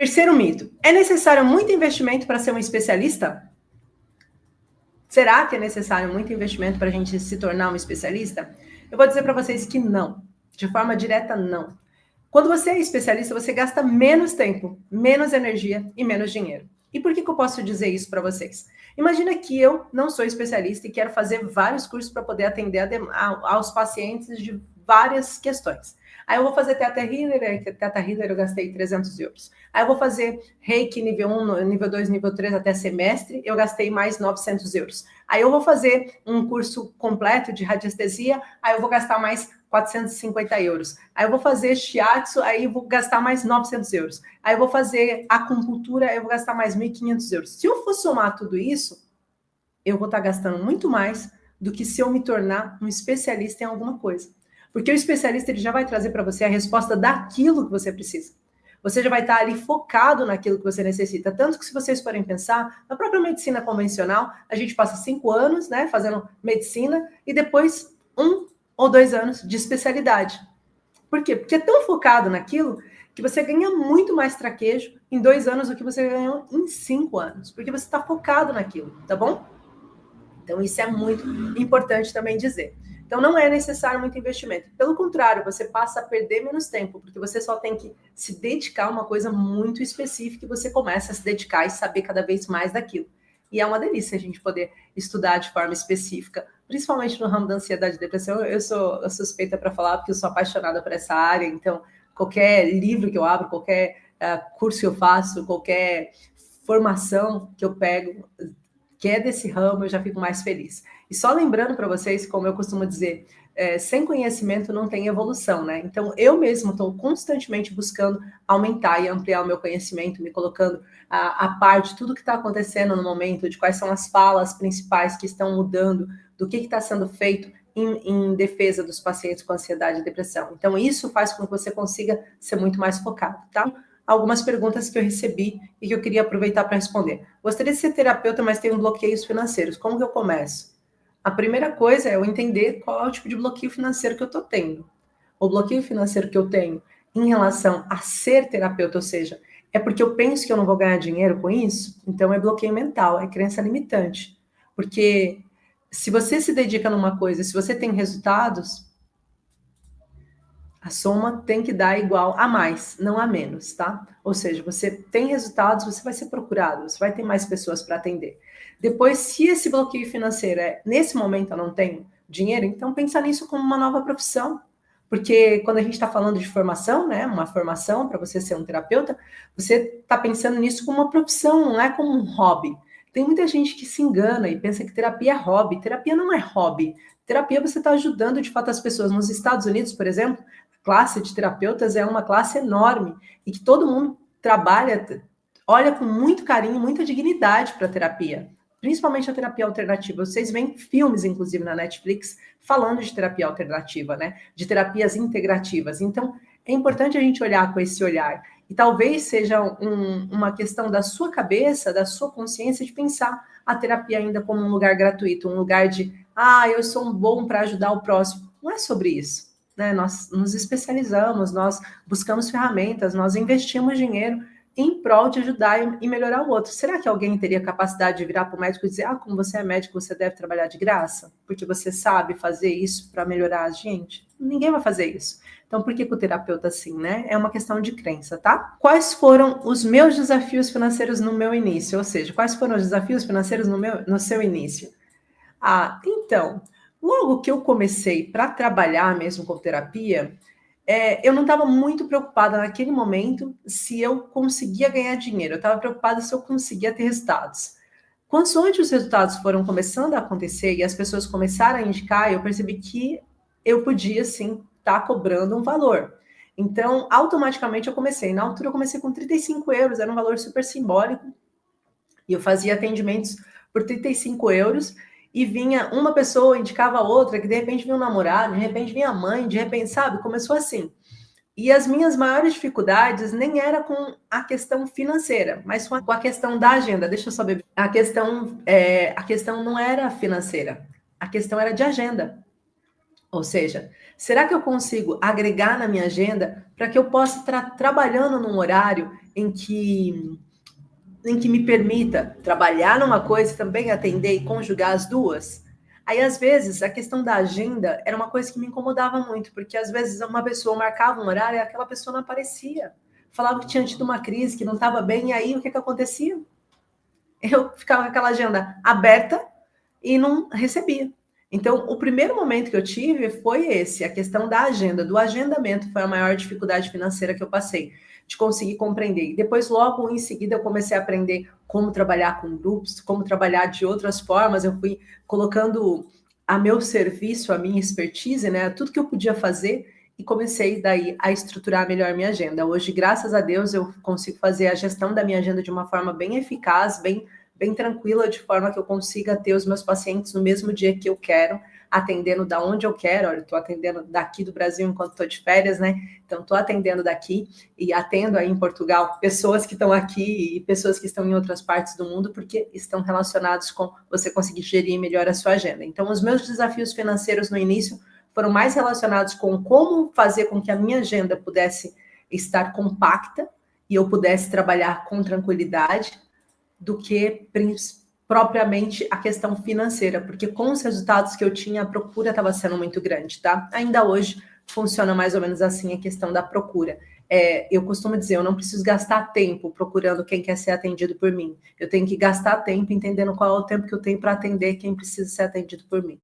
Terceiro mito. É necessário muito investimento para ser um especialista? Será que é necessário muito investimento para a gente se tornar um especialista? Eu vou dizer para vocês que não. De forma direta, não. Quando você é especialista, você gasta menos tempo, menos energia e menos dinheiro. E por que eu posso dizer isso para vocês? Imagina que eu não sou especialista e quero fazer vários cursos para poder atender aos pacientes de várias questões. Aí eu vou fazer Theta Healer eu gastei 300 euros. Aí eu vou fazer Reiki nível 1, nível 2, nível 3 até semestre, eu gastei mais 900 euros. Aí eu vou fazer um curso completo de radiestesia, aí eu vou gastar mais 450 euros. Aí eu vou fazer shiatsu, aí eu vou gastar mais 900 euros. Aí eu vou fazer acupuntura, eu vou gastar mais 1.500 euros. Se eu for somar tudo isso, eu vou estar gastando muito mais do que se eu me tornar um especialista em alguma coisa. Porque o especialista ele já vai trazer para você a resposta daquilo que você precisa. Você já vai estar ali focado naquilo que você necessita. Tanto que se vocês forem pensar, na própria medicina convencional, a gente passa 5 anos, né, fazendo medicina e depois 1 ou 2 anos de especialidade. Por quê? Porque é tão focado naquilo que você ganha muito mais traquejo em 2 anos do que você ganhou em 5 anos. Porque você está focado naquilo, tá bom? Então, isso é muito importante também dizer. Então, não é necessário muito investimento. Pelo contrário, você passa a perder menos tempo, porque você só tem que se dedicar a uma coisa muito específica e você começa a se dedicar e saber cada vez mais daquilo. E é uma delícia a gente poder estudar de forma específica, principalmente no ramo da ansiedade e depressão. Eu sou suspeita para falar, porque eu sou apaixonada por essa área, então qualquer livro que eu abro, qualquer curso que eu faço, qualquer formação que eu pego, que é desse ramo, eu já fico mais feliz. E só lembrando para vocês, como eu costumo dizer, sem conhecimento não tem evolução, né? Então, eu mesmo estou constantemente buscando aumentar e ampliar o meu conhecimento, me colocando a par de tudo que está acontecendo no momento, de quais são as falas principais que estão mudando, do que está sendo feito em defesa dos pacientes com ansiedade e depressão. Então, isso faz com que você consiga ser muito mais focado, tá? Algumas perguntas que eu recebi e que eu queria aproveitar para responder. Gostaria de ser terapeuta, mas tenho bloqueios financeiros. Como que eu começo? A primeira coisa é eu entender qual é o tipo de bloqueio financeiro que eu estou tendo. O bloqueio financeiro que eu tenho em relação a ser terapeuta, ou seja, é porque eu penso que eu não vou ganhar dinheiro com isso? Então é bloqueio mental, é crença limitante. Porque se você se dedica numa coisa, se você tem resultados, a soma tem que dar igual a mais, não a menos, tá? Ou seja, você tem resultados, você vai ser procurado, você vai ter mais pessoas para atender. Depois, se esse bloqueio financeiro é, nesse momento eu não tenho dinheiro, então pensa nisso como uma nova profissão. Porque quando a gente está falando de formação, né, uma formação para você ser um terapeuta, você está pensando nisso como uma profissão, não é como um hobby. Tem muita gente que se engana e pensa que terapia é hobby. Terapia não é hobby. Terapia você está ajudando de fato as pessoas. Nos Estados Unidos, por exemplo, classe de terapeutas é uma classe enorme e que todo mundo trabalha, olha com muito carinho, muita dignidade para a terapia, principalmente a terapia alternativa. Vocês veem filmes, inclusive, na Netflix, falando de terapia alternativa, né? De terapias integrativas. Então, é importante a gente olhar com esse olhar. E talvez seja uma questão da sua cabeça, da sua consciência, de pensar a terapia ainda como um lugar gratuito, um lugar de, eu sou um bom para ajudar o próximo. Não é sobre isso. Né? Nós nos especializamos, nós buscamos ferramentas, nós investimos dinheiro em prol de ajudar e melhorar o outro. Será que alguém teria capacidade de virar para o médico e dizer, como você é médico, você deve trabalhar de graça? Porque você sabe fazer isso para melhorar a gente? Ninguém vai fazer isso. Então, por que o terapeuta assim, né? É uma questão de crença, tá? Quais foram os meus desafios financeiros no meu início? Ou seja, quais foram os desafios financeiros no seu início? Então, logo que eu comecei para trabalhar mesmo com terapia, eu não estava muito preocupada naquele momento se eu conseguia ganhar dinheiro. Eu estava preocupada se eu conseguia ter resultados. Quanto os resultados foram começando a acontecer e as pessoas começaram a indicar, eu percebi que eu podia, sim, estar cobrando um valor. Então, automaticamente eu comecei. Na altura, eu comecei com 35 euros, era um valor super simbólico. E eu fazia atendimentos por 35 euros e vinha uma pessoa, indicava outra, que de repente vinha um namorado, de repente vinha a mãe, de repente, sabe? Começou assim. E as minhas maiores dificuldades nem era com a questão financeira, mas com a questão da agenda. Deixa eu só beber. A questão não era financeira, a questão era de agenda. Ou seja, será que eu consigo agregar na minha agenda para que eu possa estar trabalhando num horário em que me permita trabalhar numa coisa e também atender e conjugar as duas? Aí, às vezes, a questão da agenda era uma coisa que me incomodava muito, porque às vezes uma pessoa marcava um horário e aquela pessoa não aparecia. Falava que tinha tido uma crise, que não estava bem, e aí o que acontecia? Eu ficava com aquela agenda aberta e não recebia. Então, o primeiro momento que eu tive foi esse, a questão da agenda, do agendamento foi a maior dificuldade financeira que eu passei, de conseguir compreender. E depois, logo em seguida, eu comecei a aprender como trabalhar com grupos, como trabalhar de outras formas, eu fui colocando a meu serviço, a minha expertise, né, tudo que eu podia fazer, e comecei daí a estruturar melhor minha agenda. Hoje, graças a Deus, eu consigo fazer a gestão da minha agenda de uma forma bem eficaz, bem tranquila, de forma que eu consiga ter os meus pacientes no mesmo dia que eu quero, atendendo da onde eu quero. Olha, eu estou atendendo daqui do Brasil enquanto estou de férias, né? Então, estou atendendo daqui e atendo aí em Portugal pessoas que estão aqui e pessoas que estão em outras partes do mundo, porque estão relacionados com você conseguir gerir melhor a sua agenda. Então, os meus desafios financeiros no início foram mais relacionados com como fazer com que a minha agenda pudesse estar compacta e eu pudesse trabalhar com tranquilidade, do que propriamente a questão financeira, porque com os resultados que eu tinha, a procura estava sendo muito grande, tá? Ainda hoje funciona mais ou menos assim a questão da procura. Eu costumo dizer, eu não preciso gastar tempo procurando quem quer ser atendido por mim. Eu tenho que gastar tempo entendendo qual é o tempo que eu tenho para atender quem precisa ser atendido por mim.